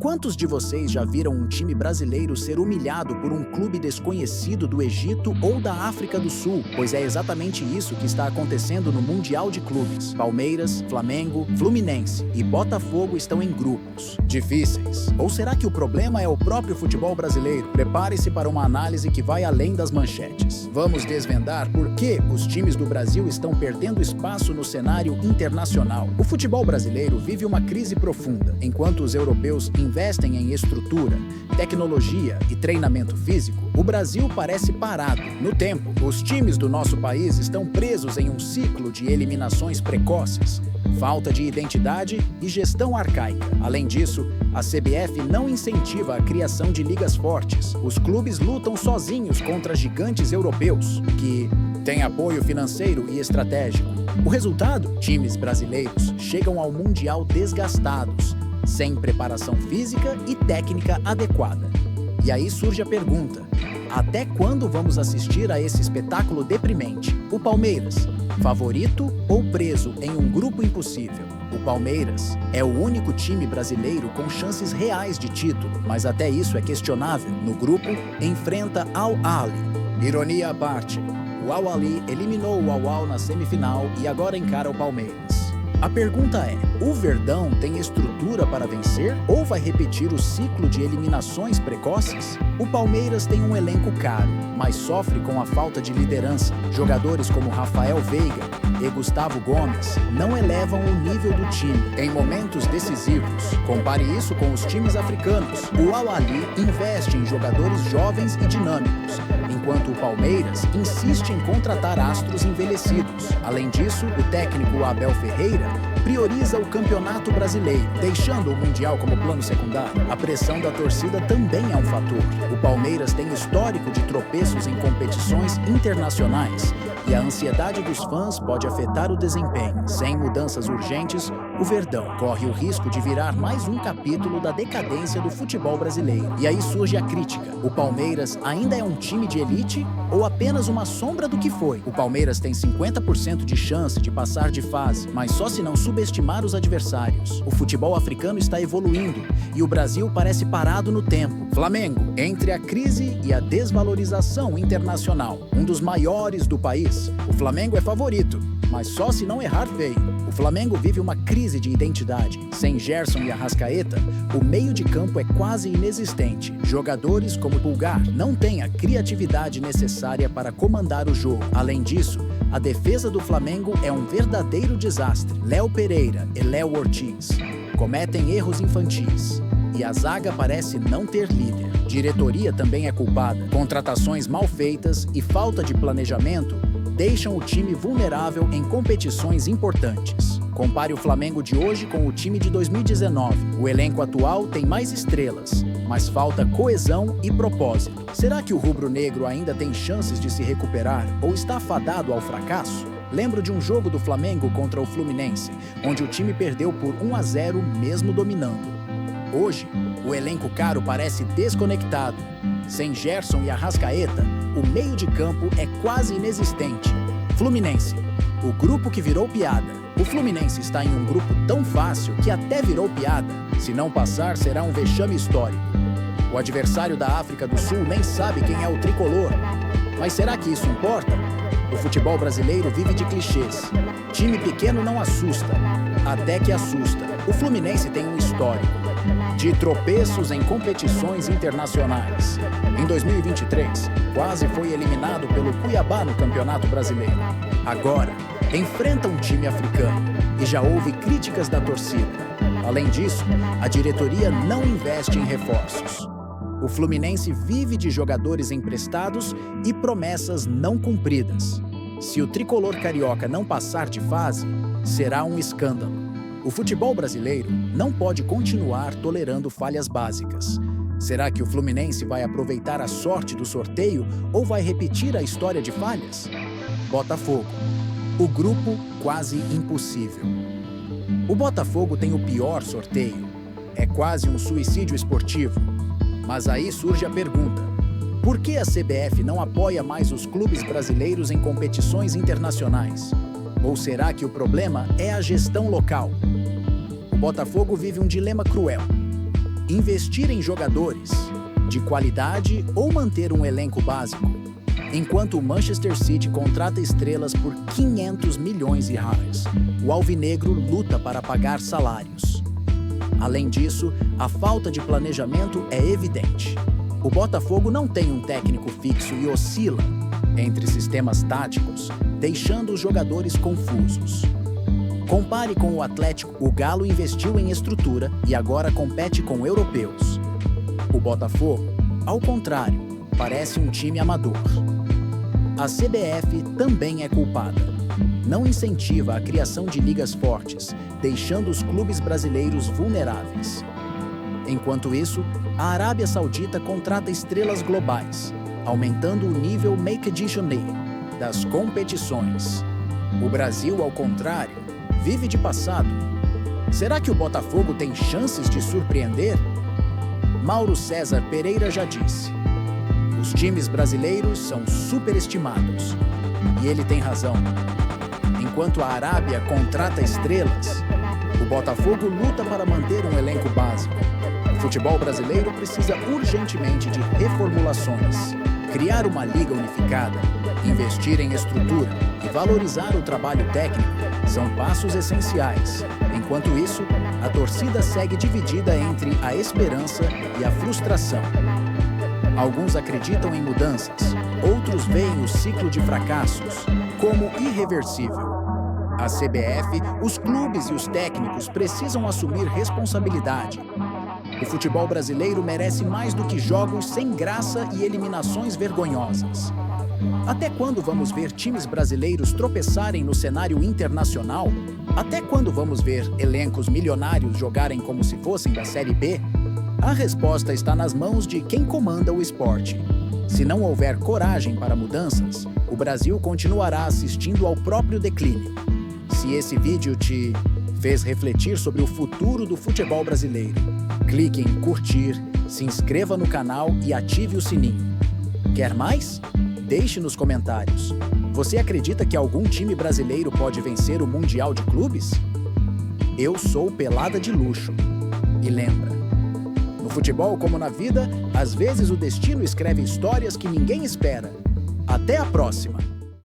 Quantos de vocês já viram um time brasileiro ser humilhado por um clube desconhecido do Egito ou da África do Sul? Pois é exatamente isso que está acontecendo no Mundial de Clubes. Palmeiras, Flamengo, Fluminense e Botafogo estão em grupos difíceis. Ou será que o problema é o próprio futebol brasileiro? Prepare-se para uma análise que vai além das manchetes. Vamos desvendar por que os times do Brasil estão perdendo espaço no cenário internacional. O futebol brasileiro vive uma crise profunda, enquanto os europeus investem em estrutura, tecnologia e treinamento físico, o Brasil parece parado no tempo. Os times do nosso país estão presos em um ciclo de eliminações precoces, falta de identidade e gestão arcaica. Além disso, a CBF não incentiva a criação de ligas fortes. Os clubes lutam sozinhos contra gigantes europeus, que têm apoio financeiro e estratégico. O resultado? Times brasileiros chegam ao Mundial desgastados, sem preparação física e técnica adequada. E aí surge a pergunta: até quando vamos assistir a esse espetáculo deprimente? O Palmeiras, favorito ou preso em um grupo impossível? O Palmeiras é o único time brasileiro com chances reais de título, mas até isso é questionável. No grupo, enfrenta Al Ahly. Ironia à parte, o Al Ahly eliminou o Al Ahly na semifinal e agora encara o Palmeiras. A pergunta é: o Verdão tem estrutura para vencer ou vai repetir o ciclo de eliminações precoces? O Palmeiras tem um elenco caro, mas sofre com a falta de liderança. Jogadores como Rafael Veiga e Gustavo Gomes não elevam o nível do time em momentos decisivos. Compare isso com os times africanos. O Al Ahly investe em jogadores jovens e dinâmicos, enquanto o Palmeiras insiste em contratar astros envelhecidos. Além disso, o técnico Abel Ferreira prioriza o campeonato brasileiro, deixando o Mundial como plano secundário. A pressão da torcida também é um fator. O Palmeiras tem histórico de tropeços em competições internacionais e a ansiedade dos fãs pode afetar o desempenho. Sem mudanças urgentes, o Verdão corre o risco de virar mais um capítulo da decadência do futebol brasileiro. E aí surge a crítica: o Palmeiras ainda é um time de elite ou apenas uma sombra do que foi? O Palmeiras tem 50% de chance de passar de fase, mas só se não subestimar os adversários. O futebol africano está evoluindo e o Brasil parece parado no tempo. Flamengo, entre a crise e a desvalorização internacional, um dos maiores do país, o Flamengo é favorito, mas só se não errar feio. O Flamengo vive uma crise de identidade. Sem Gerson e Arrascaeta, o meio de campo é quase inexistente. Jogadores como Pulgar não têm a criatividade necessária para comandar o jogo. Além disso, a defesa do Flamengo é um verdadeiro desastre. Léo Pereira e Léo Ortiz cometem erros infantis e a zaga parece não ter líder. Diretoria também é culpada. Contratações mal feitas e falta de planejamento deixam o time vulnerável em competições importantes. Compare o Flamengo de hoje com o time de 2019. O elenco atual tem mais estrelas, mas falta coesão e propósito. Será que o rubro-negro ainda tem chances de se recuperar ou está fadado ao fracasso? Lembro de um jogo do Flamengo contra o Fluminense, onde o time perdeu por 1-0 mesmo dominando. Hoje, o elenco caro parece desconectado. Sem Gerson e Arrascaeta, o meio de campo é quase inexistente. Fluminense, o grupo que virou piada. O Fluminense está em um grupo tão fácil que até virou piada. Se não passar, será um vexame histórico. O adversário da África do Sul nem sabe quem é o tricolor. Mas será que isso importa? O futebol brasileiro vive de clichês. Time pequeno não assusta, até que assusta. O Fluminense tem um histórico de tropeços em competições internacionais. Em 2023, quase foi eliminado pelo Cuiabá no Campeonato Brasileiro. Agora, enfrenta um time africano e já houve críticas da torcida. Além disso, a diretoria não investe em reforços. O Fluminense vive de jogadores emprestados e promessas não cumpridas. Se o tricolor carioca não passar de fase, será um escândalo. O futebol brasileiro não pode continuar tolerando falhas básicas. Será que o Fluminense vai aproveitar a sorte do sorteio ou vai repetir a história de falhas? Botafogo. O grupo quase impossível. O Botafogo tem o pior sorteio. É quase um suicídio esportivo. Mas aí surge a pergunta: por que a CBF não apoia mais os clubes brasileiros em competições internacionais? Ou será que o problema é a gestão local? O Botafogo vive um dilema cruel. Investir em jogadores de qualidade ou manter um elenco básico? Enquanto o Manchester City contrata estrelas por 500 milhões de reais, o alvinegro luta para pagar salários. Além disso, a falta de planejamento é evidente. O Botafogo não tem um técnico fixo e oscila entre sistemas táticos, deixando os jogadores confusos. Compare com o Atlético. O Galo investiu em estrutura e agora compete com europeus. O Botafogo, ao contrário, parece um time amador. A CBF também é culpada. Não incentiva a criação de ligas fortes, deixando os clubes brasileiros vulneráveis. Enquanto isso, a Arábia Saudita contrata estrelas globais, aumentando o nível Make Edition League das competições. O Brasil, ao contrário, vive de passado. Será que o Botafogo tem chances de surpreender? Mauro César Pereira já disse: os times brasileiros são superestimados. E ele tem razão. Enquanto a Arábia contrata estrelas, o Botafogo luta para manter um elenco básico. O futebol brasileiro precisa urgentemente de reformulações, criar uma liga unificada, investir em estrutura e valorizar o trabalho técnico são passos essenciais. Enquanto isso, a torcida segue dividida entre a esperança e a frustração. Alguns acreditam em mudanças, outros veem o ciclo de fracassos como irreversível. A CBF, os clubes e os técnicos precisam assumir responsabilidade. O futebol brasileiro merece mais do que jogos sem graça e eliminações vergonhosas. Até quando vamos ver times brasileiros tropeçarem no cenário internacional? Até quando vamos ver elencos milionários jogarem como se fossem da Série B? A resposta está nas mãos de quem comanda o esporte. Se não houver coragem para mudanças, o Brasil continuará assistindo ao próprio declínio. Se esse vídeo te fez refletir sobre o futuro do futebol brasileiro, clique em curtir, se inscreva no canal e ative o sininho. Quer mais? Deixe nos comentários. Você acredita que algum time brasileiro pode vencer o Mundial de Clubes? Eu sou Pelada de Luxo. E lembra, no futebol como na vida, às vezes o destino escreve histórias que ninguém espera. Até a próxima!